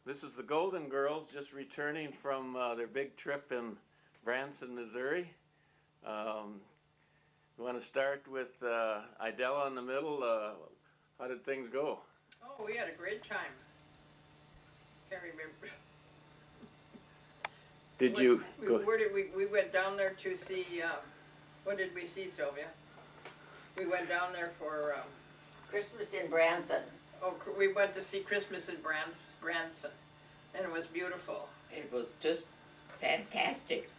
This is the Golden Girls just returning from their big trip in Branson, Missouri. We want to start with Idella in the middle. How did things go? Oh, we had a great time. Can't remember. Did you? Where did we went down there to see, what did we see, Sylvia? We went down there for, Christmas in Branson. we went to see Christmas in Branson, and it was beautiful. It was just fantastic.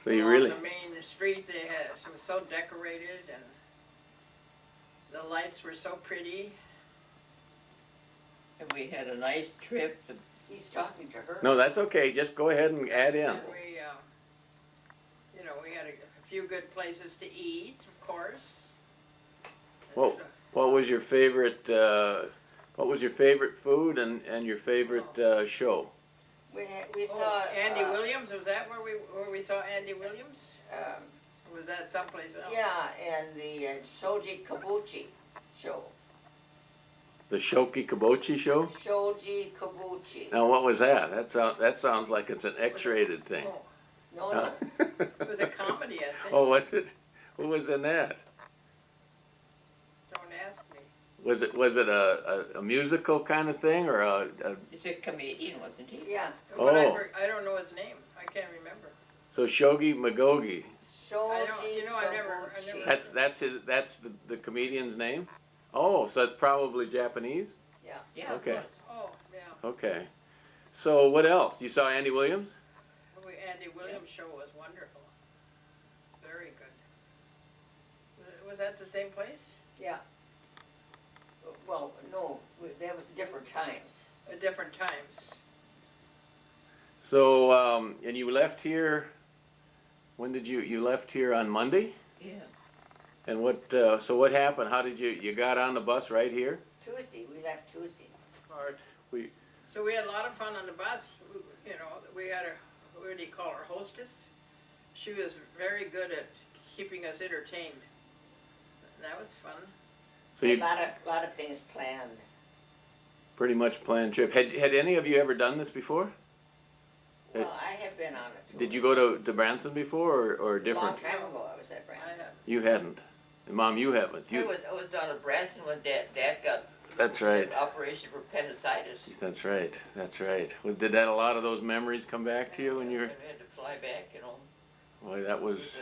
So you Along really? the main street, it was so decorated, and the lights were so pretty. And we had a nice trip. He's talking to her. No, that's okay. Just go ahead and add in. And we, we had a few good places to eat, of course. Well, what was your favorite? What was your favorite food and your favorite show? We saw Andy Williams. Was that where we saw Andy Williams? Or was that someplace else? Yeah, and the Shoji Kabuchi show. The Shoki Kabochi show? Shoji Kabuchi. Now, what was that? That sounds like it's an X-rated thing. Oh, No. it was a comedy, I think. Oh, was it? Who was in that? Don't ask me. Was it a musical kind of thing or a He's a comedian, wasn't he? Yeah. But Oh. I don't know his name. I can't remember. so Shogi Magogi? Shoji I never- Kabuchi. That's the comedian's name? Oh, so it's probably Japanese? Yeah. Yeah. Okay. It was. Oh, yeah. Okay. So what else? You saw Andy Williams? Andy Williams' show was wonderful. Very good. Was that the same place? Yeah. Well, no, that was different times. At different times. So and you left here. When did you left here on Monday? Yeah. And what? So what happened? How did you got on the bus right here? Tuesday, we left Tuesday. So we had a lot of fun on the bus. We had what do you call her, hostess? She was very good at keeping us entertained. And that was fun. So A you lot of things planned. pretty much planned trip. Had any of you ever done this before? Well, I have been on it. Did you go to Branson before or A different? long time ago, I was at Branson. I have. You hadn't. And Mom, you haven't. I was down in Branson when Dad got That's right. an operation for appendicitis. That's right. That's right. Did that a lot of those memories come back to you when you were? And we had to fly back, Boy, that was. It was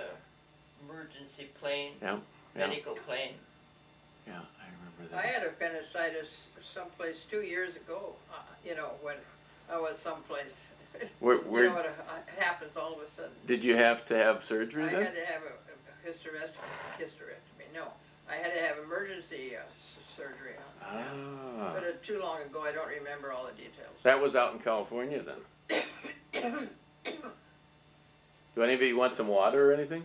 a emergency plane, Yeah. medical plane. Yeah, I remember I that. had appendicitis someplace 2 years ago, when I was someplace. Where What happens all of a sudden. did you have to have surgery I then? had to have a hysterectomy. No, I had to have emergency surgery on it. Ah, But too long ago, I don't remember all the details. that was out in California then. Do any of you want some water or anything?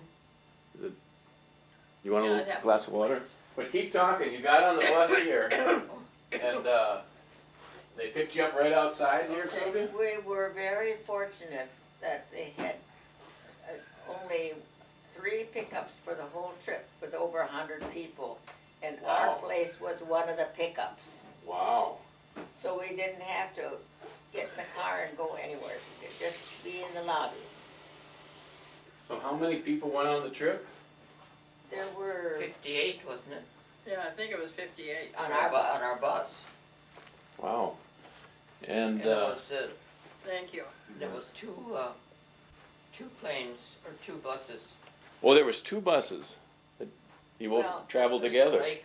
You want Yeah, a I'd little have glass of water? please. But keep talking. You got on the bus here, and they picked you up right outside here, Sylvia? We were very fortunate that they had only 3 pickups for the whole trip with over 100 people. And our Wow. place was one of the pickups. Wow. So we didn't have to get in the car and go anywhere. We could just be in the lobby. So how many people went on the trip? There were, 58, wasn't it? Yeah, I think it was 58. On our bus. On our bus. Wow. And And Thank you. there was two planes, or 2 buses. well, there was 2 buses. That you both Well, traveled Crystal together. Lake.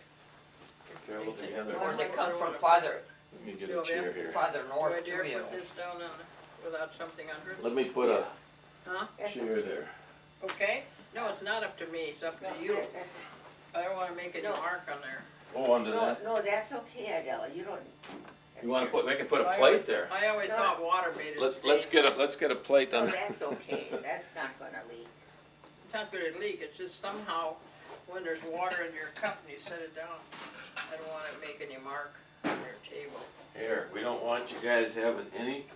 Traveled together. Of course, they Well, come what from about- farther Let me get a Sylvia? chair here. farther Do I north dare too, you know. put this down without something under it? Let me put a Huh? chair there. Okay? No, it's not up to me, it's up to you. I don't wanna make any No. mark on there. Oh, under that. no, that's okay, Idella, you don't. You want to put? We can put a I plate always- there. I always No. thought water made it. Let's get a plate No, on. that's okay, that's not gonna leak. It's not gonna leak, it's just somehow, when there's water in your cup and you set it down, I don't wanna make any mark on your table. Here, we don't want you guys having any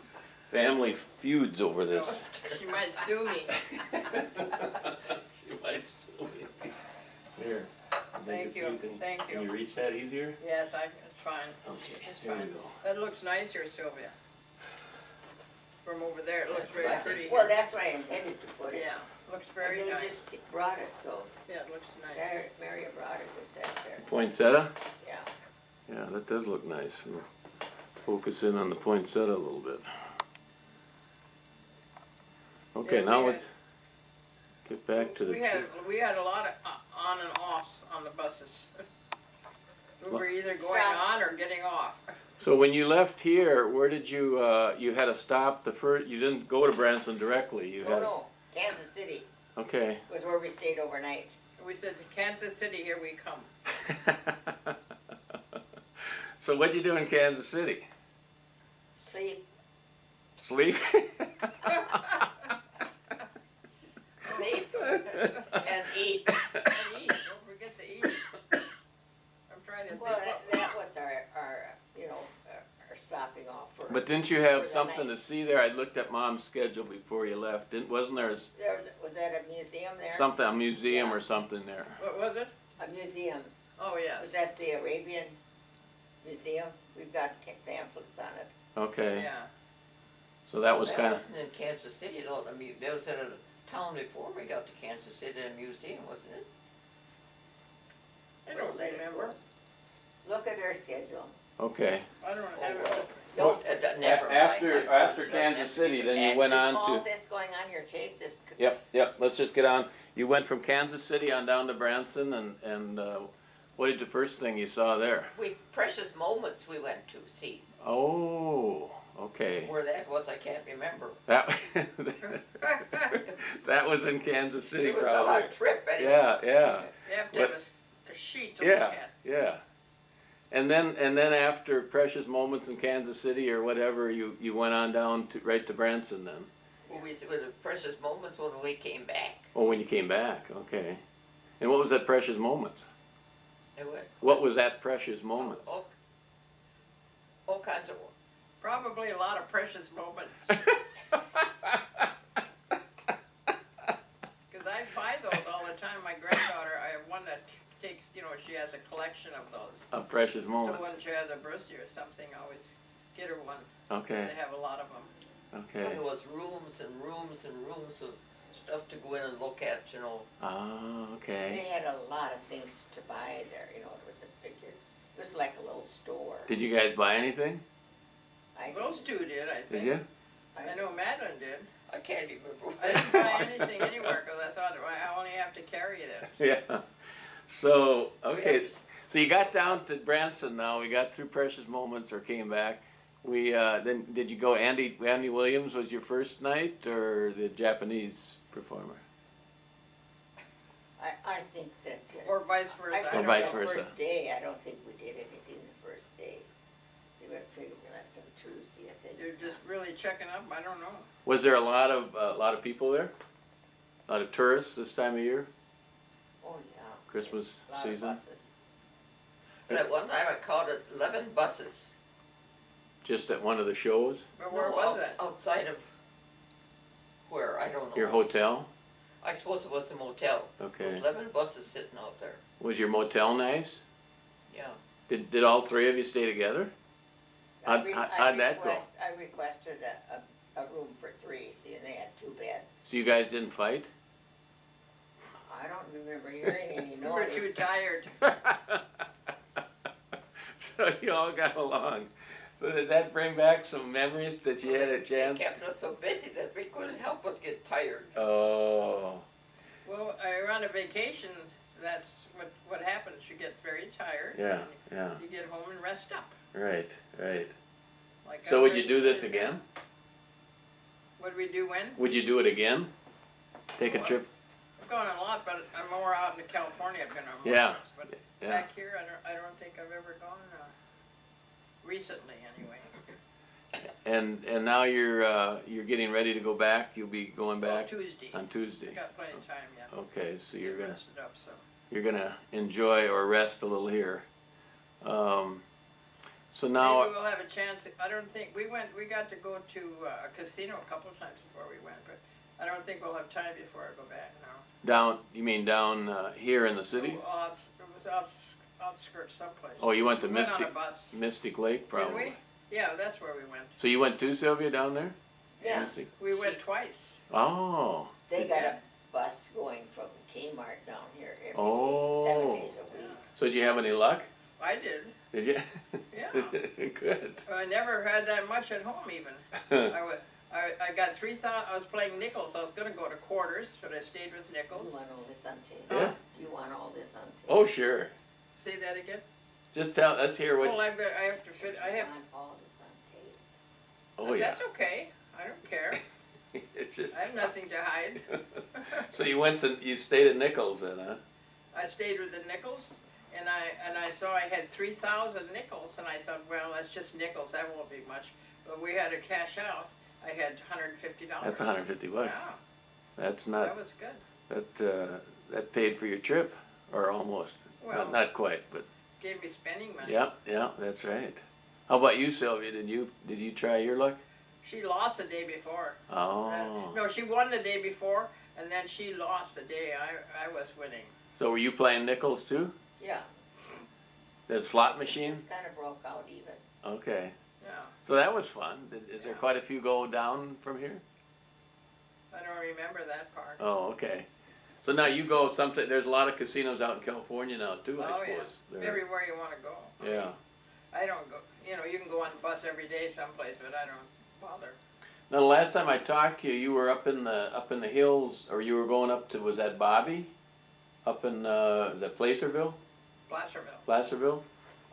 family feuds over this. She might sue me. She might sue me. Here. Thank you, thank Can you you. reach that easier? Yes, it's fine. Okay, It's here we fine. go. That looks nicer, Sylvia. from over there, it looks very That's pretty here. Well, that's where I intended to put it. Yeah, looks And very they nice. just brought it, so Yeah, it looks nice. there, Maria brought it, we sat there, Poinsettia? yeah. Yeah, that does look nice. We'll focus in on the poinsettia a little bit. Okay, Yeah, now we let's get back to the. We had a lot of on and offs on the buses. We were either going Stops. on or getting off. So when you left here, where did you, you had to stop the first, you didn't go to Branson directly, you Oh, had. no, Kansas City Okay. was where we stayed overnight. We said, to Kansas City, here we come. So what'd you do in Kansas City? Sleep, Sleep? Sleep and eat. And eat, don't forget to eat. I'm trying to think. well, that was our, you know, our stopping off for. But didn't you have For the something night. to see there? I looked at Mom's schedule before you left. Wasn't there Was that a museum there? something, a museum Yeah. or something there? What was it? A museum, Oh, yes. was that the Arabian Museum? We've got pamphlets on it. Okay, Yeah. so that was That kind of, wasn't in Kansas City though, that was in a town before we got to Kansas City, a museum, wasn't it? I don't Let it remember. go. Look at our schedule. okay. I don't Oh, have well. it. Don't- Never mind. After Kansas City, then you went on Is all to, this going on your tape, this? yep, let's just get on. You went from Kansas City on down to Branson and what did the first thing you saw there? Precious Moments we went to see. Oh, okay. Where that was, I can't remember. That, that was in Kansas City It was probably. a trip anyway. Yeah. You have to have a sheet to Yeah, look at. yeah. And then after Precious Moments in Kansas City or whatever, you went on down to right to Branson then. Well, we with the Precious Moments when we came back. Oh, when you came back, okay. And what was that Precious Moments? It was What was that Precious Moments? all kinds of. Probably a lot of precious moments. Because I buy those all the time. My granddaughter, I have one that takes, you know, she has a collection of those. Of Precious So Moments. when she has a birthday or something, I always get her one. Okay, They have a lot of them. okay. There was rooms and rooms and rooms of stuff to go in and look at, you know. Ah, okay. They had a lot of things to buy there, you know, it was a figure, it was like a little store. Did you guys buy anything? I Those two did, I Did think. you? I know Madeline did. I can't remember. I didn't buy anything anywhere because I thought, well, I only have to carry it. Yeah. So, okay, so you got down to Branson now, we got through Precious Moments or came back. We, then, did you go, Andy Williams was your first night or the Japanese performer? I think that, Or vice versa. I I think don't Or vice know. the versa. first day, I don't think we did anything the first day. We went figuring we left on Tuesday, I think. You're just really checking up, I don't know. Was there a lot of people there? A lot of tourists this time of year, Oh, yeah. Christmas A lot of season? buses. And at one time I counted 11 buses. Just at one of the shows? But where No, was it? Outside of where, I don't know. Your hotel? I suppose it was the motel. Okay. 11 buses sitting out there. Was your motel nice? Yeah. Did all three of you stay together? How'd that go? I requested a room for three, see, and they had 2 beds. So you guys didn't fight? I don't remember hearing any We were noise. too tired. So you all got along. So did that bring back some memories that you had a chance? They kept us so busy that we couldn't help but get tired. Oh, Well, I on a vacation, that's what happens. You get very tired. yeah, and yeah, You get home and rest up. right. Like So I would you did do this there. again? What'd we do when? Would you do it again? Take a Well, trip? I've gone a lot, but I'm more out in California. I've been on more Yeah, trips, but yeah. back here, I don't think I've ever gone. Recently, anyway. And now you're getting ready to go back. You'll be going Well, back Tuesday. on Tuesday. We got plenty of time yet. Okay, so Get rested up, so. you're gonna enjoy or rest a little here. So now, Maybe we'll have a chance. I don't think, we got to go to a casino a couple of times before we went, but I don't think we'll have time before I go back now. you mean down here in the city? Oh, it was outskirts someplace. Oh, you went to We went on Mystic, a bus. Mystic Lake Did probably. we? Yeah, that's where we went. So you went too, Sylvia, down there? Yeah. We went twice. Oh, They got a bus going from Kmart down here every Oh. day, 7 days a week. so did you have any luck? I did, Did you? yeah. Good. I never had that much at home even. I got 3,000, I was playing nickels, I was gonna go to quarters, but I stayed with You nickels. want all this on tape? Yeah. Do you want all this on tape? Oh, sure. Say that again? Just tell, let's hear Well, what, I have to fit, I You have, want all this on tape? oh yeah. that's okay, I don't care, It's just. I have nothing to hide. So you stayed at Nichols then, huh? I stayed with the nickels, and I saw I had 3,000 nickels, and I thought, well, that's just nickels, that won't be much. But we had to cash out, I had $150. That's $150. Yeah, That's that not, was good. that paid for your trip, or almost. Well, Not quite, but, gave me spending money. yeah, that's right. How about you, Sylvia? Did you try your luck? She lost the day before. Oh. No, she won the day before, and then she lost the day I was winning. So were you playing Nichols too? Yeah. The slot machine? Just kind of broke out even. Okay. Yeah, So that was fun. Is there Yeah. quite a few go down from here? I don't remember that part. Oh, okay. So now you go something, there's a lot of casinos out in California now too, I Oh, yeah. suppose. They're- Everywhere you want to go. Yeah. I don't go, you can go on the bus every day someplace, but I don't bother. Now, the last time I talked to you, you were up in the hills, or you were going up to, was that Bobby? Up in, is that Placerville? Placerville. Placerville?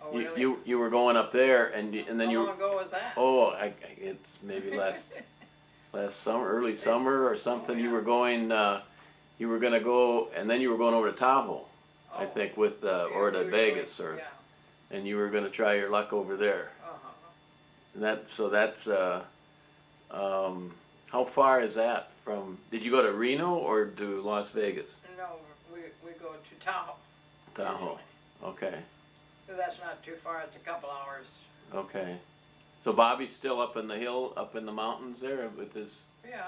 Oh, really? You were going up there, and then How you long were, ago was that? oh, it's maybe last summer, early summer or something. You yeah. were going, you were gonna go, and then you were going over to Tahoe, I Oh, think, with, or to usually, Vegas, or, Yeah, and you were gonna try your luck over there. uh-huh. And that's, how far is that from, did you go to Reno or to Las Vegas? No, we go to Tahoe. Tahoe, usually. okay, So that's not too far, it's a couple hours. okay. So Bobby's still up in the hill, up in the mountains there with his, Yeah,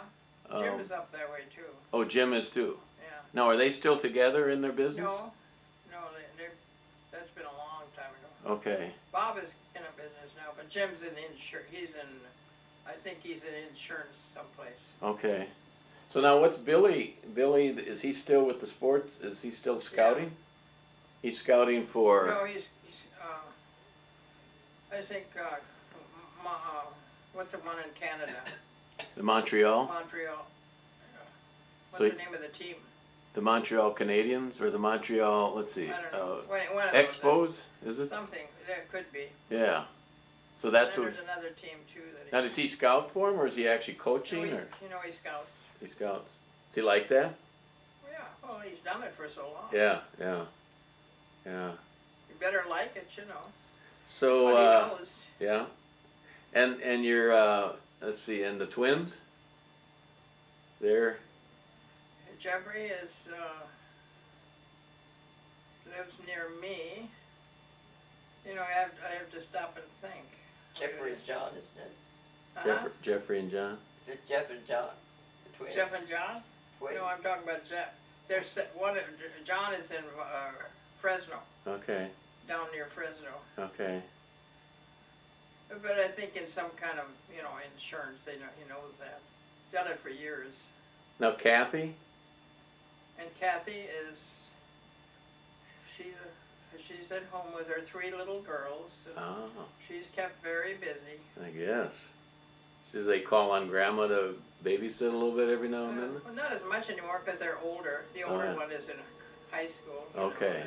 Jim um, is up that way too, oh, Jim is too. yeah. Now, are they still together in their business? No, that's been a long time ago. Okay, Bob is in a business now, but Jim's in I think he's in insurance someplace. okay. So now what's Billy, is he still with the sports, is he still scouting? He's scouting for, No, he's I think, what's the one in Canada? the Montreal, Montreal. So What's the name of the team? the Montreal Canadiens, or the Montreal, let's see, I don't know. One of those. Expos, is it? Something, there could be. Yeah. So that's And who, there's another team too that now does he scout for him, or is he actually no, coaching, he's, or he scouts. he scouts? Does he like that? Yeah, well, he's done it for so long. Yeah. You better like it, you know. So, That's what he knows. yeah. And your, let's see, and the twins? They're, Jeffrey lives near me. I have to stop and think. Jeffrey and John, isn't it? Uh-huh. Jeffrey and John? Is it Jeff and John? The twins? Jeff and John? Twins. No, I'm talking about Jeff. There's one, John is in Fresno, Okay, down near Fresno. okay. But I think in some kind of, insurance, he knows that. Done it for years. Now Kathy? And Kathy she's at home with her 3 little girls. And Oh, she's kept very busy. I guess. Do they call on grandma to babysit a little bit every now and then? Well, not as much anymore because they're older. The older yeah. one is in high school. Okay.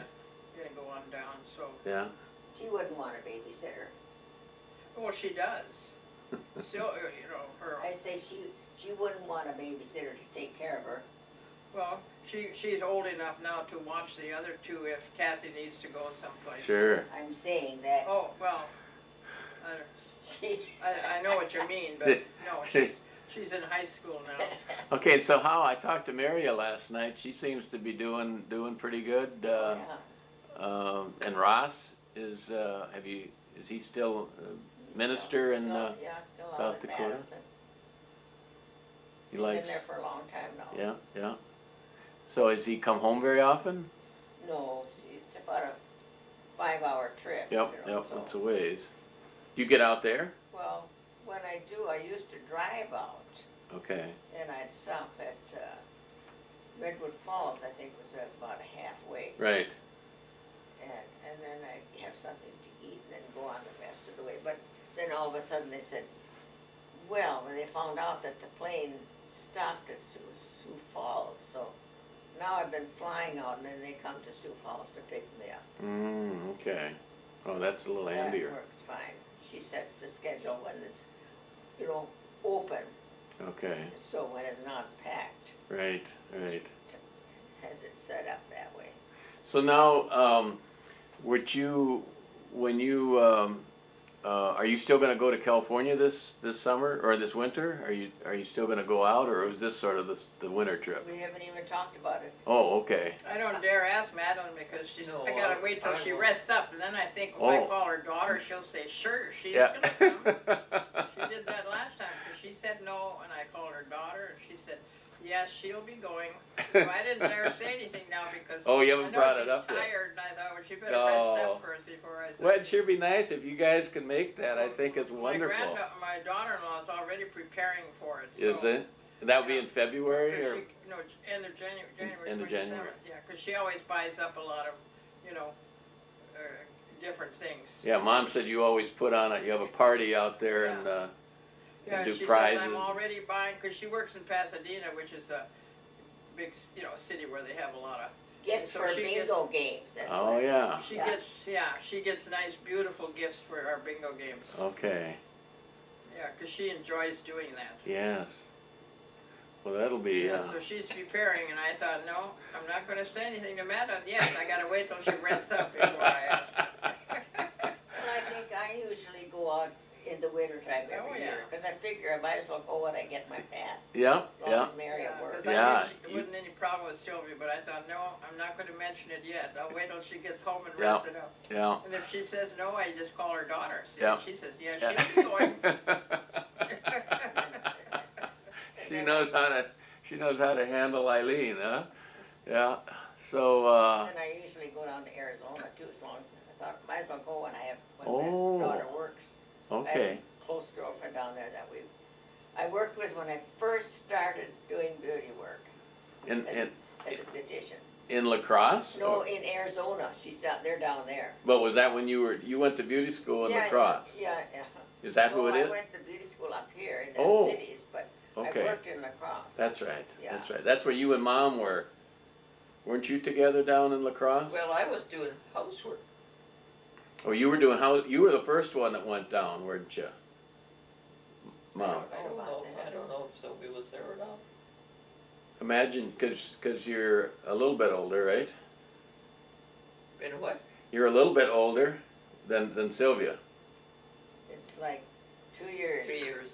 Gonna go on down, so. Yeah? She wouldn't want a babysitter. Well, she does. Still, her. I say she wouldn't want a babysitter to take care of her. Well, she's old enough now to watch the other 2 if Kathy needs to go someplace. Sure. I'm saying that Oh, well, she. I know what you mean, but no, she's in high school now. Okay, so how, I talked to Maria last night, she seems to be doing pretty good, Yeah. and Ross is, is he still a minister in, Yeah, still out South in Dakota? Madison. he He's likes, been there for a long time now. yeah, yeah. So has he come home very often? No, it's about a 5-hour trip. Yep, you know, yep, so. it's a ways. You get out there? Well, when I do, I used to drive out, Okay, and I'd stop at, Redwood Falls, I think was about halfway. right, And then I'd have something to eat and then go on the rest of the way. But then all of a sudden they said, well, when they found out that the plane stopped at Sioux Falls, so now I've been flying out and then they come to Sioux Falls to pick me up. okay. Oh, that's a little That handier. works fine. She sets the schedule when it's, open, Okay, so when it's not packed, right, right. has it set up that way. So now, are you still gonna go to California this summer, or this winter? Are you still gonna go out, or is this sort of the winter trip? We haven't even talked about it. Oh, okay, I don't dare ask Madeline because she's, No, I gotta wait till I she won't. rests up, and then I think if I Oh. call her daughter, she'll say, sure, she's yeah. gonna come. She did that last time, cause she said no, and I called her daughter, and she said, yes, she'll be going. So I didn't dare say anything now because Oh, you I haven't know brought it she's up yet. tired, and I thought, well, she better rest No. up first before I said. Well, it'd sure be nice if you guys can make that. I think it's My wonderful. my daughter-in-law is already preparing for it, so. Is it? That would be Yeah. in February, 'Cause or? she, no, end of January End of 27th, January. yeah, cause she always buys up a lot of, different things. Yeah, Mom said you always put on you have a party out there and Yeah, do she prizes. says I'm already buying, cause she works in Pasadena, which is a big, city where they have a lot of. Gifts So for she bingo games, that's Oh, what it is. yeah. She gets nice, beautiful gifts for our bingo games. Okay, Yeah, cause she enjoys doing that. yes. Well, that'll be, So she's preparing, and I thought, no, I'm not gonna say anything to Madeline yet, I gotta wait till she rests up before I ask her. Well, I think I usually go out in the winter time Oh, every yeah. year, cause I figure I might as well go when I get my pass, yeah, as long yeah. as Mary at work. Cause Yeah, I knew you- it wasn't any problem with Sylvia, but I thought, no, I'm not gonna mention it yet, I'll wait till she gets home and Yeah. rested up. Yeah. And if she says no, I just call her daughter, see, Yeah. she says, yeah, she'll be going. She knows how to handle Eileen, huh? Yeah. So, And I usually go down to Arizona too, as long as, I thought, might as well go when Oh. my daughter works. I have okay. a close girlfriend down there that I worked with when I first started doing beauty work In as a beautician. in La Crosse? No, in Arizona, they're down there. But was that when you went to beauty school in La Yeah, Crosse? Yeah, Is that who No, it I is? went to beauty school up here in Oh. the cities, but I Okay. worked in La Crosse. That's right. Yeah. That's right. That's where you and Mom were. Weren't you together down in La Crosse? Well, I was doing housework. Oh, you were doing you were the first one that went down, weren't you? Mom. I don't know if Sylvia was there or not. Imagine, cause you're a little bit older, right? In what? You're a little bit older than Sylvia. It's like 2 years 2 years.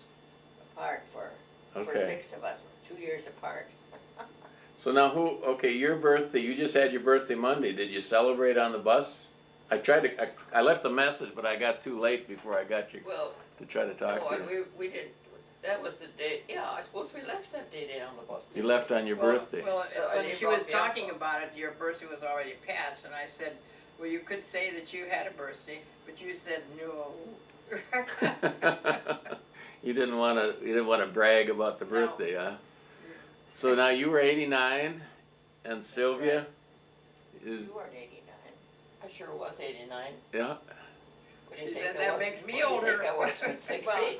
apart for Okay. 6 of us, 2 years apart. So now okay, your birthday, you just had your birthday Monday. Did you celebrate on the bus? I left a message, but I got too late before I got you Well, to try to talk no, to you. we didn't, that was the day, yeah, I suppose we left that day down on the bus. You left on your birthday. Well, I when didn't she was drop me off. talking about it, your birthday was already passed, and I said, well, you could say that you had a birthday, but you said no. You didn't want to brag about the No. birthday, huh? So now you were 89, and Sylvia is You weren't 89. I sure was 89. yeah. What do you She think said I that was? makes me What do you older. think I was, sweet 16?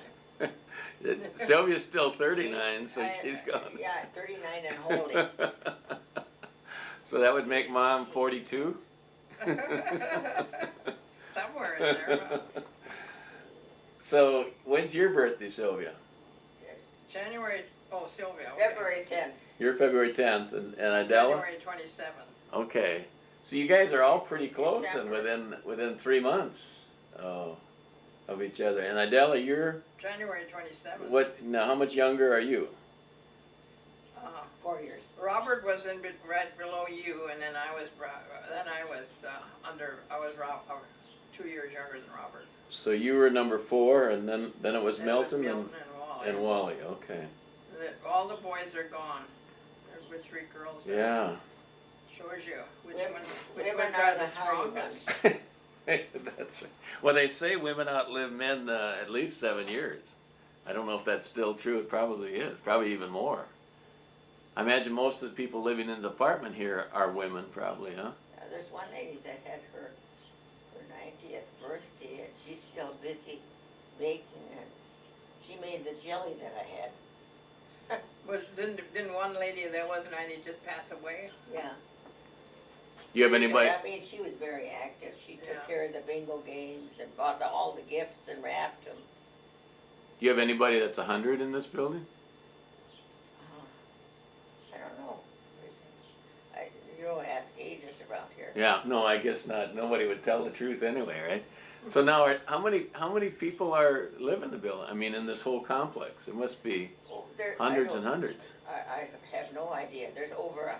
Sylvia's still 39, so she's gone. Yeah, 39 and holding. So that would make Mom 42. Somewhere in there. So when's your birthday, Sylvia? January, Sylvia, okay. February 10th. You're February 10th, and Idella? January 27th. Okay. So you guys are all pretty close and December. within 3 months of each other. And Idella, you're January 27th. what? Now, how much younger are you? 4 years. Robert was right below you, and then I was 2 years younger than Robert. So you were number 4, and then it was Then it Milton, Milton and and Wally. Wally. Okay. All the boys are gone. There's with 3 girls. there. Yeah. Shows you which Women ones are are the the hardy strongest. ones. That's right. Well, they say women outlive men at least 7 years. I don't know if that's still true, it probably is, probably even more. I imagine most of the people living in this apartment here are women probably, huh? There's one lady that had her 90th birthday, and she's still busy baking, and she made the jelly that I had. But didn't one lady that was 90 just pass away? Yeah. Do you have anybody? I mean, she was very active. She took Yeah. care of the bingo games and bought all the gifts and wrapped them. Do you have anybody that's 100 in this building? I don't know. You don't ask ages around here. Yeah, no, I guess not. Nobody would tell the truth anyway, right? So now, how many people live in the building? I mean, in this whole complex, it must be hundreds and hundreds. I have no idea. There's over a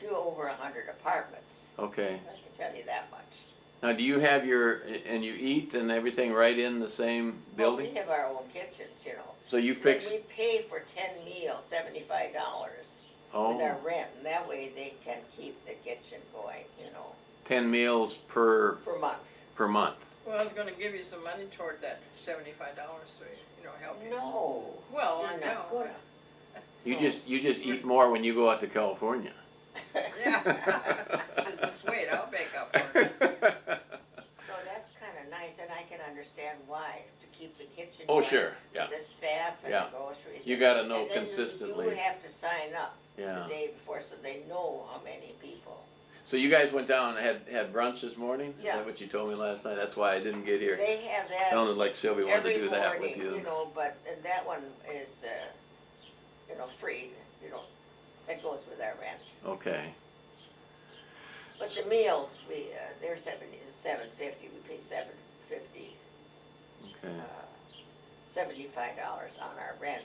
few over 100 apartments. Okay. I can tell you that much. Now, do you have and you eat and everything right in the same Well, building? we have our own kitchens, you know. So you Then fix? we pay for 10 meals, $75 Oh, with our rent, and that way they can keep the kitchen going, you know, 10 meals per for months. month. Well, I was gonna give you some money toward that $75, so, you know, help you. No. Well, I You're know. not gonna. You just eat more when you go out to California. Yeah. Just wait, I'll make up for it. No, that's kinda nice, and I can understand why, to keep the kitchen Oh, going. sure, yeah. The staff and Yeah. the groceries. You gotta know And then consistently. you do have to sign up Yeah. the day before, so they know how many people. So you guys went down and had brunch this morning? Is Yeah. that what you told me last night? That's why I didn't get here. They have that Sounded like Sylvia wanted to every do that with morning, you. you know, but, and that one is, you know, free, you know, that goes with our rent. Okay. But the meals, they're $7.50, we pay $7.50, Okay. $75 on our rent,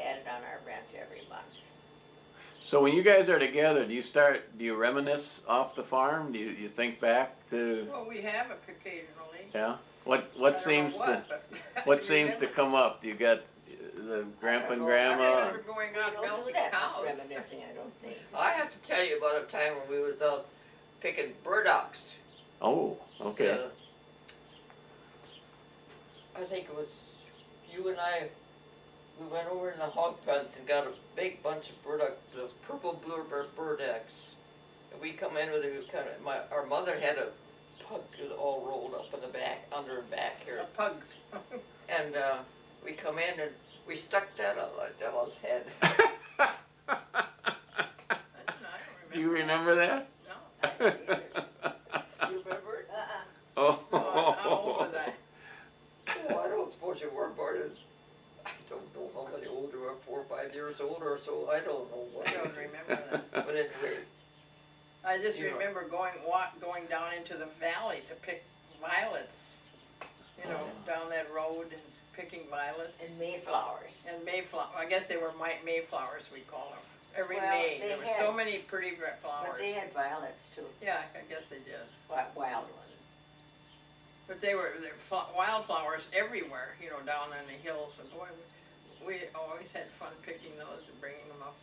added on our rent every month. So when you guys are together, do you reminisce off the farm? Do you think back to, Well, we have it occasionally. yeah? I What don't know seems to, what, but I what seems to remember- come up? Do you got the grandpa and know. I grandma? remember going We out don't do milking that much cows. reminiscing, I don't think. I have to tell you about a time when we was out picking burdocks. Oh, okay. So, I think it was you and I, we went over in the hog fence and got a big bunch of burdock, those purple bluebird burdocks. And we come in with our mother had a pug all rolled up in the back, under her back here. A pug. And we come in and we stuck that on Idella's head. I don't Do you remember that? No. I don't either. You remember it? Oh. No, how old was I? Oh, I don't suppose you were born in, I don't know how many older, 4 or 5 years older or so, I don't know what. I don't remember that. But anyway, I just You know. remember going down into the valley to pick violets. You know, down that road and picking violets. And Mayflowers. And Mayflower, I guess they were Mayflowers, we call them. Every Well, May, they there were had- so many pretty But flowers. they had violets too, Yeah, I guess they did. wild ones. But they were wildflowers everywhere, you know, down on the hills. And boy, we always had fun picking those and bringing them up.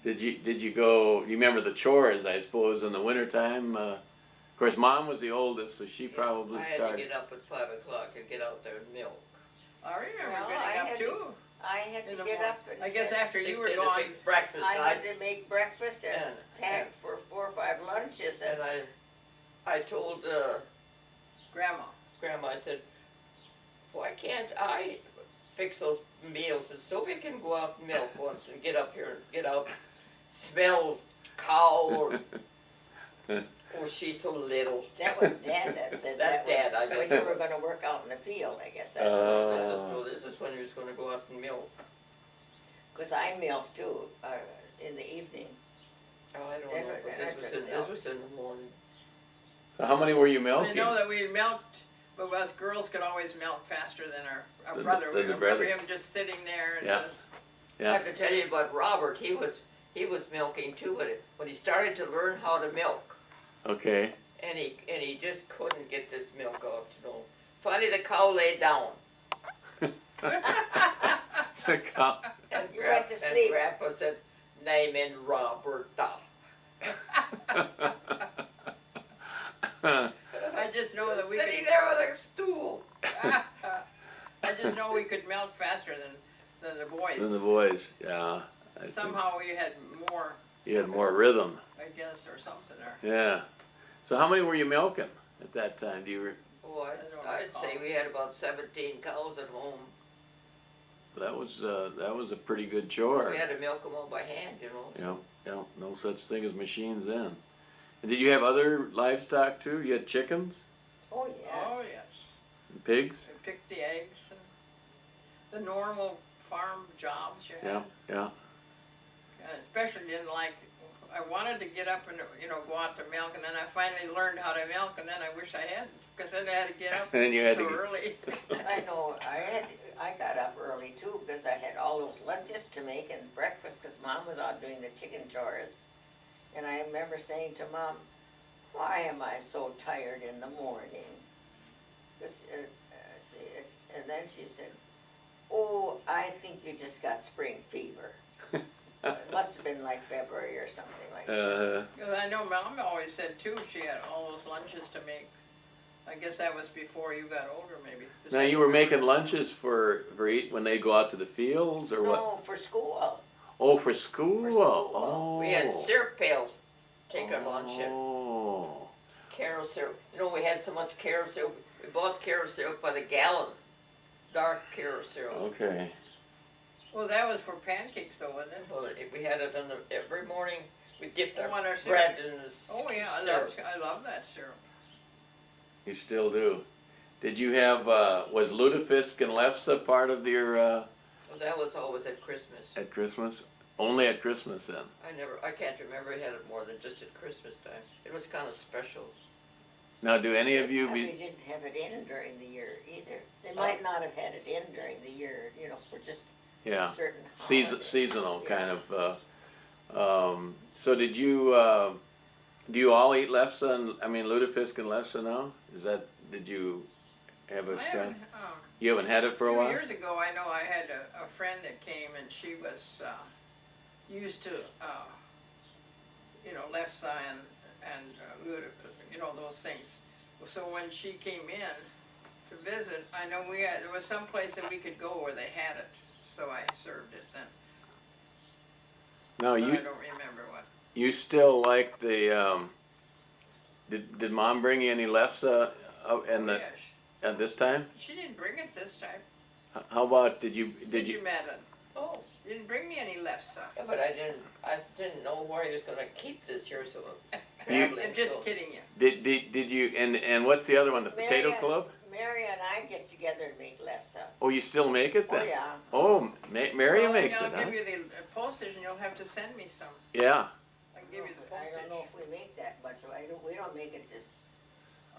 Did you go, you remember the chores, I suppose, in the wintertime? Of course, Mom was the oldest, so she probably I had to started. get up at 5 o'clock and get out there and milk. I remember Well, getting I up had too. I had in to the get morning. up and. I guess after She you were said gone, a big breakfast, I had guys. to make breakfast and And- pack for 4 or 5 lunches And and I told Grandma. Grandma, I said, why can't I fix those meals and Sylvia can go out and milk once and get up here and get out, smell cow or, oh, she's so little. that was Dad that said That that. Dad, I When guess you it were was. gonna work out in the field, I guess that's Oh. what. This is when he was gonna go out and milk. Cause I milk too, in the evening. Oh, I don't Then- know, but then I this took was in the morning. So how many were you I milking? know that we milked, but us girls could always milk faster than our Than brother. the We remember brothers. him just sitting there and Yeah. just, I Yeah. have to tell you about Robert, he was milking too, but when he started to learn how to milk, Okay. and he just couldn't get this milk out, you know. Finally, the cow laid down. The cow- And You went to sleep. Grandpa said, name in Roberta. I just know that we Sitting could. there on a stool. just know we could milk faster than the boys. Than the boys, yeah. I think Somehow we had more, you had more rhythm, I guess, or something there. yeah. So how many were you milking at that time? Do you, Oh, I don't I'd recall. say we had about 17 cows at home. that was a pretty good chore. We had to milk them all by hand, you know. Yeah, yeah, no such thing as machines then. And did you have other livestock too? You had chickens Oh, yeah. Oh, yes. and pigs? We picked the eggs and the normal farm jobs you had. Yeah, yeah. And especially didn't like, I wanted to get up and, go out to milk, and then I finally learned how to milk, and then I wish I hadn't, because then I had to get up And then you had so to get- early. I know, I got up early too, because I had all those lunches to make and breakfast, because Mom was out doing the chicken chores. And I remember saying to Mom, why am I so tired in the morning? 'Cause, and then she said, oh, I think you just got spring fever. So it must have been like February or something like that. Because I know Mom always said too, she had all those lunches to make. I guess that was before you got older, maybe. 'Cause Now I you were remember- making lunches for eat when they go out to the fields or what? No, for school. Oh, for school? For school. Oh. We had syrup pails to take our lunch in. Oh. Carol syrup. You know, we had so much carol syrup. We bought carol syrup by the gallon. Dark carol syrup. Okay. Well, that was for pancakes though, wasn't it? Well, we had it every morning. We dipped Oh, our on our syrup. bread in the Oh, yeah, syrup. I love that syrup. You still do. Did you have, was lutefisk and lefse part of your, Well, that was always at Christmas. at Christmas? Only at Christmas then? I can't remember we had it more than just at Christmas time. It was kind of special. Now, do any of you And we be, didn't have it in during the year either. They might not have had it in during the year, for just yeah, certain holidays. seasonal Yeah. kind of, so did you, do you all eat lefse and, lutefisk and lefse now? Did you have a I strong? haven't, You haven't had it for a few while? years ago, I know I had a friend that came and she was, used to, lefse and those things. So when she came in to visit, I know there was some place that we could go where they had it, so I served it then. No, But you, I don't remember what. you still like the, did Mom bring you any lefse, and Oh, the, yeah, at this time? she didn't bring it this time. How about, did you, Did you, Madeline? Oh, You didn't bring me any lefse. yeah, but I didn't know where he was gonna keep this here, so. You- I'm just kidding you. did you, and what's the other one, the Potato Mary Club? Mary and I get together and make lefse. Oh, you still make it Oh, then? yeah. Oh, Mary Well, makes it, I'll huh? give you the postage and you'll have to send me some. Yeah. I can give you the I postage. don't know if we make that much, so we don't make it just,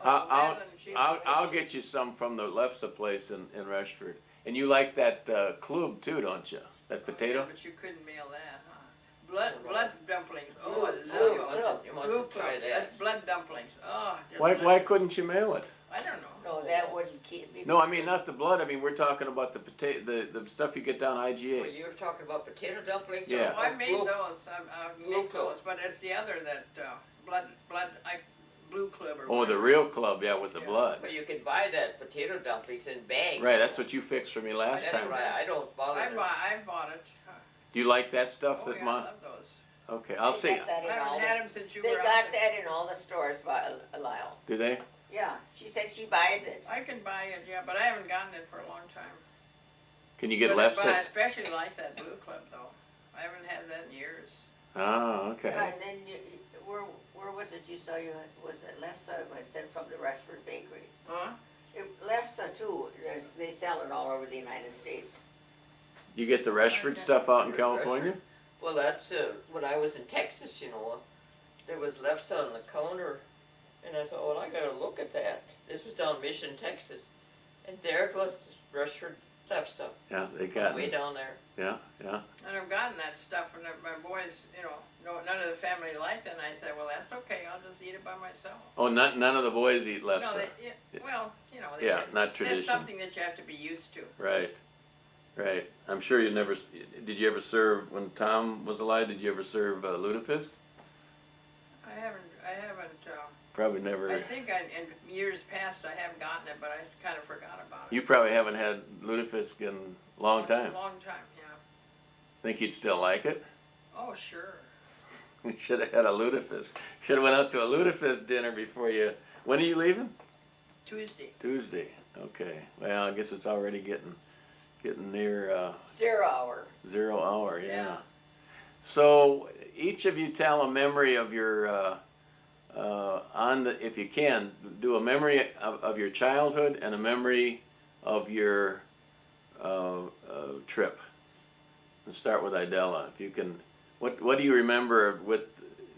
Oh, I'll, Madeline, she's I'll away. get you some from the lefse place in Rushford. And you like that, club too, don't you? That Oh, potato? yeah, but you couldn't mail that, huh? Blood dumplings. Oh, Blue- I blue- love blue. those. You Blue mustn't try club. that. That's blood dumplings. Oh, Why delicious. couldn't you mail it? I don't know. no, that wouldn't keep me. No, I mean, not the blood, I mean, we're talking about the potato, the stuff you get down Well, IGA. you were talking about potato dumplings? Yeah. Oh, I made blue- those. I blue make club. those, but it's the other that blue club or Oh, the whatever. real club, yeah, with the Yeah. blood. But you can buy that potato dumplings in bags. Right, that's what you fixed for me last That's time. right, I don't bother. I bought it. Do you like that stuff Oh, that yeah, I Mom? love those. Okay, I'll They see. got that in I all haven't the- had them since you They were out got there. that in all the stores, Lyle. Do they? Yeah, she said she buys it. I can buy it, yeah, but I haven't gotten it for a long time. Can you get But lefse? I especially like that blue club though. I haven't had that in years. Oh, Yeah, okay. and then where was it you saw was it lefse? I said from the Rushford Bakery. Huh? Lefse too, they sell it all over the United States. You get the Rushford stuff out in California? Well, that's, when I was in Texas, there was lefse on the counter, and I thought, well, I gotta look at that. This was down Mission, Texas, and there it was, Rushford lefse, Yeah, they got way it. down there. Yeah, yeah. And I've gotten that stuff and my boys, none of the family liked it and I said, well, that's okay, I'll just eat it by myself. Oh, none of the boys eat lefse. No, well, Yeah, not it's tradition. something that you have to be used to. Right, right. I'm sure you never, did you ever serve, when Tom was alive, did you ever serve lutefisk? I haven't, Probably never. I think in years past I have gotten it, but I kind of forgot about You probably haven't had lutefisk in a long time. Long time, yeah. Think you'd still like it? Oh, sure. We should have had a lutefisk. Should have went out to a lutefisk dinner before you. When are you leaving? Tuesday. Tuesday. Okay. Well, I guess it's already getting near 0 hour. 0 hour. Yeah. Yeah. So each of you tell a memory of your if you can, do a memory of your childhood and a memory of your trip. Let's start with Idella. If you can, what do you remember with,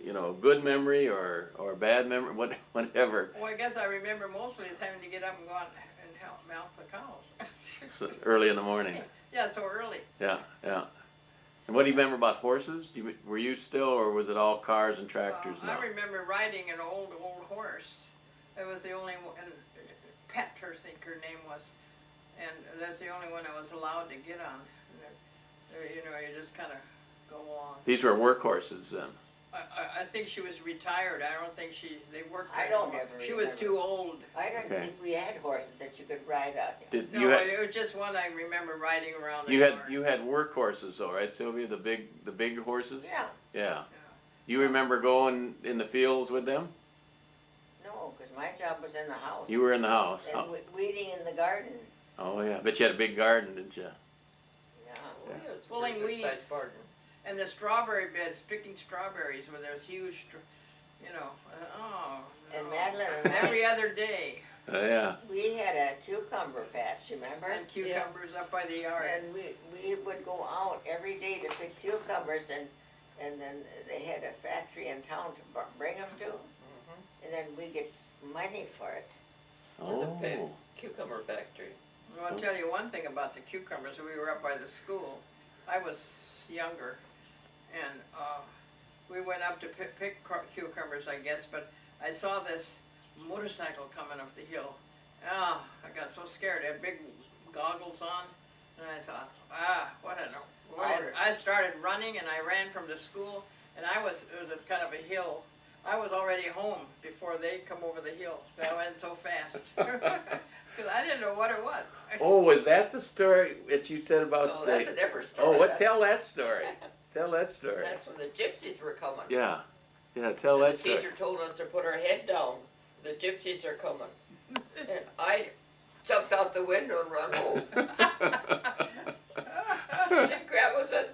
a good memory or a bad memory, whatever. Well, I guess I remember mostly is having to get up and go out and help milk the cows. So early in the morning. Yeah, so early. Yeah, yeah. And what do you remember about horses? Were you still, or was it all cars and tractors now? I remember riding an old horse. It was the only one, Pet, I think her name was, and that's the only one I was allowed to get on. And, you just kind of go along. These were work horses then. I think she was retired. I don't think they worked. I don't anymore. ever She was remember. too old. I don't Okay. think we had horses that you could ride on. Did No, you had it was just one I remember riding around the you yard. had you had work horses though, right, Sylvia? The big horses. Yeah, Yeah. You remember going in the fields with them? no, because my job was in the house. You were in the house. And weeding in the garden. Oh yeah. Bet you had a big garden, didn't you? Yeah. Oh, yeah, it's a Pulling pretty good weeds. sized garden. And the strawberry beds, picking strawberries where there's huge, And Madeline and I, every other day. Oh yeah. we had a cucumber patch, remember? And cucumbers up by the yard. And we would go out every day to pick cucumbers, and then they had a factory in town to bring them to, and then we get money for it. There's a big Oh. cucumber factory. Well, I'll tell you one thing about the cucumbers. We were up by the school. I was younger, and we went up to pick cucumbers, I guess, but I saw this motorcycle coming up the hill. Ah, I got so scared. It had big goggles on, and I thought, I started running, and I ran from the school, and it was a kind of a hill. I was already home before they come over the hill. I went so fast. Because I didn't know what it was. Oh, was that the story that you said about Oh, the? that's a different story. Oh, tell that story. Tell that story. That's when the gypsies were coming. Yeah. Yeah. Tell And that the story. teacher told us to put our head down. The gypsies are coming. And I jumped out the window and ran home. And Grandma said,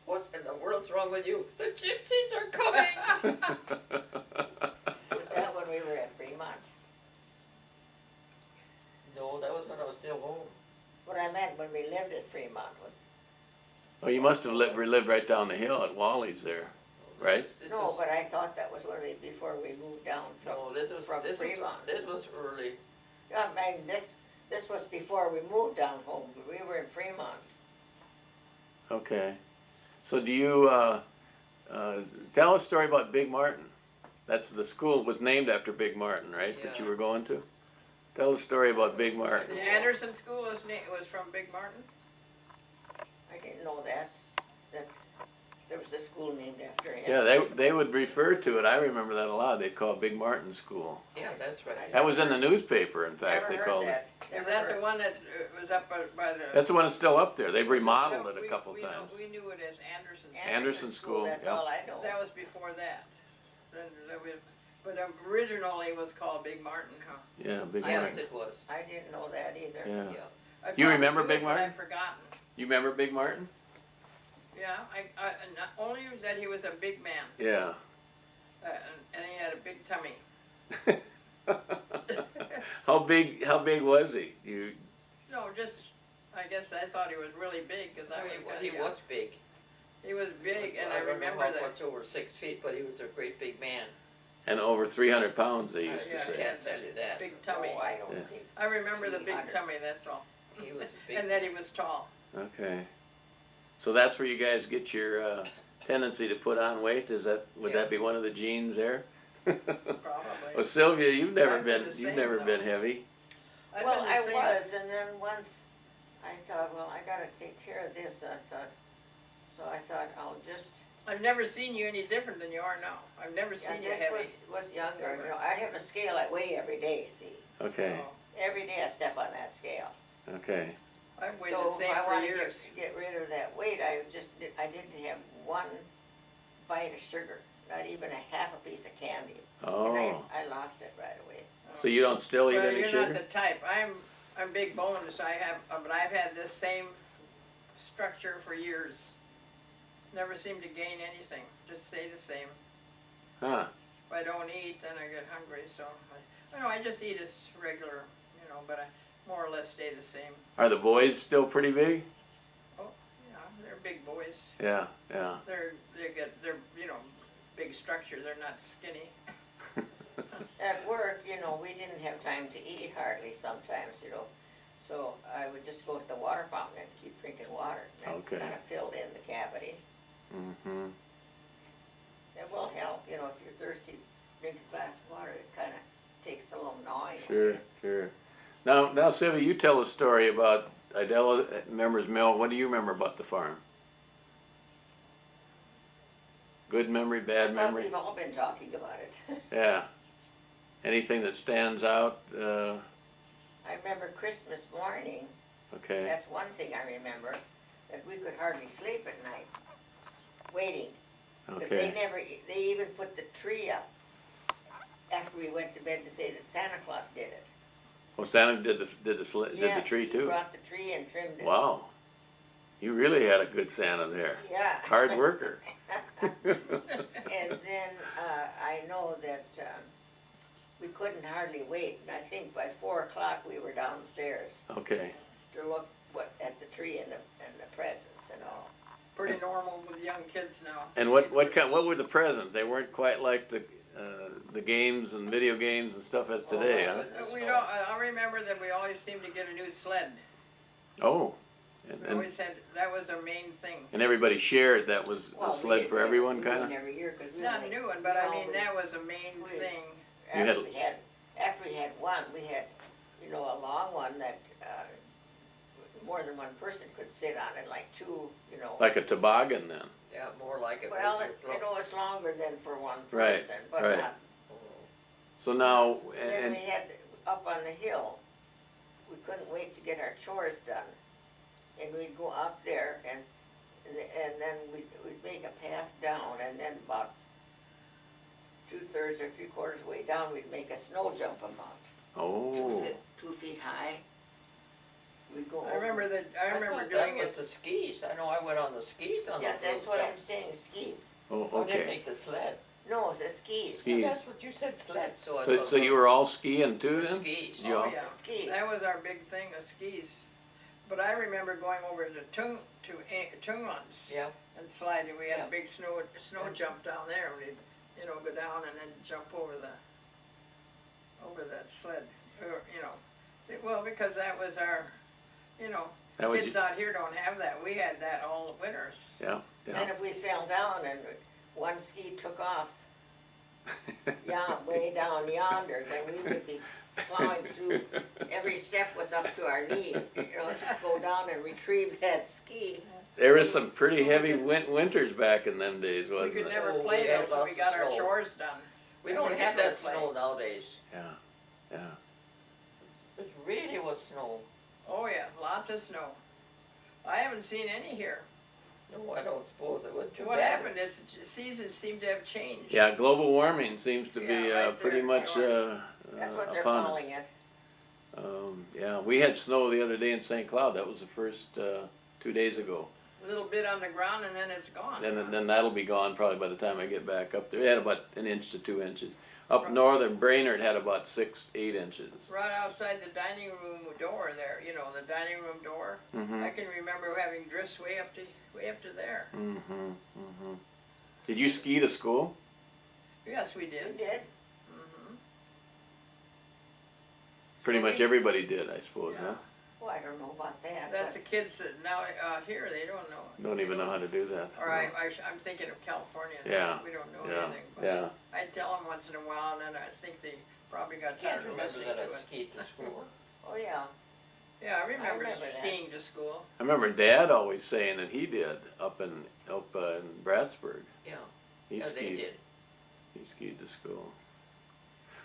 "What in the world's wrong with you? The gypsies are coming." Was that when we were at Fremont? No, that was when I was still home. What I meant when we lived at Fremont was, Oh, you must have lived right down the hill at Wally's there, right? This no, was- but I thought that was when before we moved down from, No, this was from Fremont. this was early. I mean, this was before we moved down home, we were in Fremont. Okay. So do you tell a story about Big Martin? That's the school was named after Big Martin, right? That you Yeah. were going to. Tell a story about Big Martin. The Anderson School was from Big Martin. I didn't know that there was a school named after him. Yeah, they would refer to it. I remember that a lot. They'd call it Big Martin School. Yeah, that's right. That was in the newspaper, in fact. Never They heard called it. that. Is Never that heard. the one that was up by the? That's the one that's still up there. They've remodeled it a We- couple we times. We knew it as Anderson. Anderson School, That's yeah. all I know. That was before that. But originally it was called Big Martin, huh? Yeah, Big I Martin. Yes, it was. I didn't know that either. Yeah. Yeah. I You probably remember knew Big it, but Martin? I've forgotten. You remember Big Martin? Yeah, not only that he was a big man, Yeah. and he had a big tummy. How big was he? No, just, I guess I thought he was really big, because I was He kinda was big. He was big, and I I don't know remember how that. much over 6 feet, but he was a great big man. And over 300 pounds, they used Yeah, to I say. can't tell you that. Big tummy. No, I don't Yeah. think. I remember the big 300. tummy, that's all. He was a big. And that he was tall. Okay. So that's where you guys get your tendency to put on weight? Would Yeah. that be one of the genes there? Probably. Well, Sylvia, you've never I've been been the you've same, never though. been heavy. I've Well, been the I same. was, and then once I thought, well, I gotta take care of this, so I thought I'll just, I've never seen you any different than you are now. I've never yeah, seen you this heavy. was younger, I have a scale I weigh every day, see? Okay. Oh. Every day I step on that scale. Okay. I've weighed So the if same I for wanna years. get rid of that weight, I didn't have one bite of sugar, not even a half a piece of candy. And Oh, I lost it right away. so you don't still eat Well, any you're sugar? not the type. I'm big boned, so but I've had this same structure for years. Never seem to gain anything, just stay the same. Huh, If I don't eat, then I get hungry, so I don't know, I just eat as regular, but I more or less stay the same. are the boys still pretty big? Oh, yeah, they're big boys. Yeah, yeah. They're big structure, they're not skinny. At work, we didn't have time to eat hardly sometimes, so I would just go to the water fountain and keep drinking water. That Okay. kind of filled in the cavity. Mm-hmm. It will help, if you're thirsty, drink a glass of water, it kind of takes the little gnawing. Sure, sure. Now, Sylvia, you tell a story about Idella Members Mill. What do you remember about the farm? Good memory, I bad thought memory? we've all been talking about it. Yeah. Anything that stands out? I remember Christmas morning, Okay. that's one thing I remember, that we could hardly sleep at night, waiting. Because Okay. they even put the tree up after we went to bed to say that Santa Claus did it. Well, Santa did the tree Yes, too. he brought the tree and trimmed it. Wow. You really had a good Santa there. Yeah. Hard worker. And then I know that we couldn't hardly wait, and I think by 4 o'clock we were downstairs Okay. to look at the tree and the presents and all. Pretty normal with young kids now. And what were the presents? They weren't quite like the games and video games and stuff as today, huh? I remember that we always seemed to get a new sled. Oh. We always had, that was our main thing. And everybody shared, that was Well, a sled for everyone, kind kinda? every year, 'cause we Not only- new one, but we I mean, only- that was a main we- thing. After we had one, we had, a long one that more than one person could sit on it, like two, Like a toboggan then? Yeah, more like it. Well, was your float. it's longer than for one Right, person, but right. not. So now, And then we and, had, up on the hill, we couldn't wait to get our chores done. And we'd go up there and then we'd make a path down, and then about 2/3 or 3/4 way down, we'd make a snow jump about oh, 2 feet high. We'd go I remember over. I remember thought doing that was it. the skis. I know I went on the skis on Yeah, the that's road what I'm jump. saying, skis. oh, I didn't okay. think the sled. No, the skis. Skis. That's what you said, sled, so I So, thought. so you were all skiing too then? Skis. You Oh, all- yeah. Skis. That was our big thing, the skis. But I remember going over to Tunglands Yeah, and sliding. We had Yeah. a big snow jump down there. We'd, go down and then jump over that sled. Well, because that was our, That was kids out here don't have that. We had that all the winters. Yeah, And yeah. if we fell down and one ski took off, way down yonder, then we would be plowing through. Every step was up to our knee, to go down and retrieve that ski. There was some pretty heavy winters back in them days, We wasn't could it? never Oh, play we had those when we lots of got our snow. chores done. we And don't we have never that play. snow nowadays. Yeah, yeah. It really was snow. Oh yeah, lots of snow. I haven't seen any here. No, I don't suppose it was too What bad. happened is the seasons seem to have changed. Yeah, global warming seems to be Yeah, right pretty there. much That's what they're upon us. calling it. Yeah, we had snow the other day in St. Cloud. That was the first 2 days ago. A little bit on the ground and then it's gone. Then that'll be gone probably by the time I get back up there. We had about 1 inch to 2 inches. Up north in Brainerd had about 6-8 inches. Right outside the dining room door there, the dining room door. Mm-hmm. I can remember having drifts way up to there. Mm-hmm. Mm-hmm. Did you ski to school? Yes, we We did. did. Mhm. Pretty So much we- everybody did, I suppose, Yeah. huh? Well, I don't know about that. That's the but kids that now here they don't know. Don't even know how to do that. Or I'm thinking of California. Now. Yeah, We don't know Yeah, anything. But yeah. I tell them once in a while, and then I think they probably got I can't tired of remember listening that to I it. skied to school. Oh, yeah. Yeah, I remember remember that. skiing to school. I remember Dad always saying that he did up in Brattsburg. Yeah, He yeah, they skied. did. He skied to school.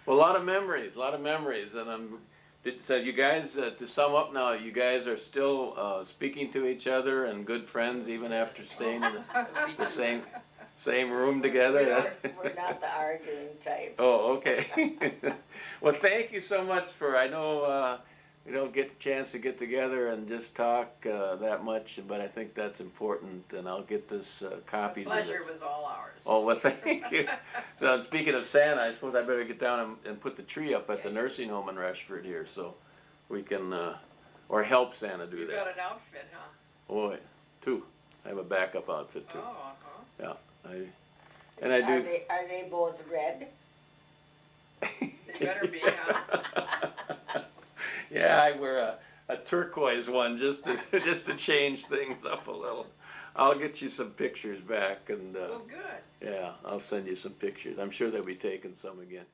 Well, a lot of memories, and I'm So you guys, to sum up now, you guys are still speaking to each other and good friends even after staying in the same room together? We're not the arguing type. Oh, okay. Well, thank you so much I know we don't get a chance to get together and just talk that much, but I think that's important, and I'll get this copies of this. Pleasure was all ours. Oh, well, thank you. So speaking of Santa, I suppose I better get down and put the tree up at the nursing home in Rushford here, so we can, or help Santa do You that. got an outfit, huh? Oh, 2. I have a backup outfit too. Oh, Yeah, and I do. Are they both red? They better be, huh? Yeah, I wear a turquoise one just to change things up a little. I'll get you some pictures back, and Well, good. yeah, I'll send you some pictures. I'm sure they'll be taking some again.